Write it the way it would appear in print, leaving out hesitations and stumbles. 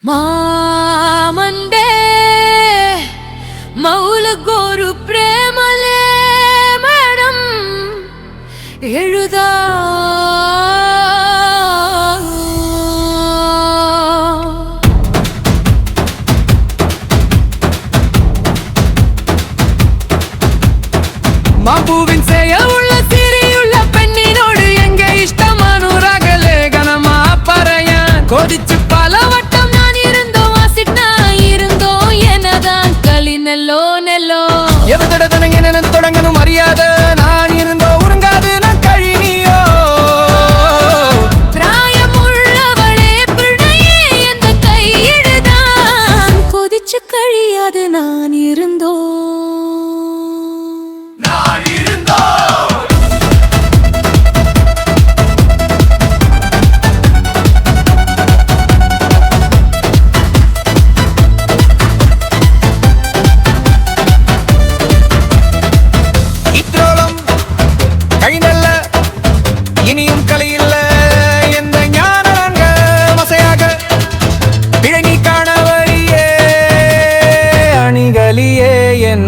ಮಾಮಂಡೆ ಮೌಲಗೋರು ಪ್ರೇಮಲೇ madam எழுதா மாம்பூவின் செய்ய உள்ள சிறியுள்ள பெண்ணினோடு எங்க இஷ்டமானூராகலே கனமா பறையன் கொதிச்சு பல வட்டம் நான் இருந்தோம் வாசிட்னா இருந்தோம் என்னதான் களி நெல்லோ நெல்லோ எவதடதன என்ன தொடங்கணும் அறியாத நான் இருந்தோ உறங்காது நான் கழினியோ பிராயமுள்ளவளே பிணையே எந்த கையிடுதான் கொதிச்சு கழியாது நான் இருந்தோ இனியும் கலையில்ல எந்த ஞானங்க மசையாக பிழை நீ காணவரியே அணிகலியே என்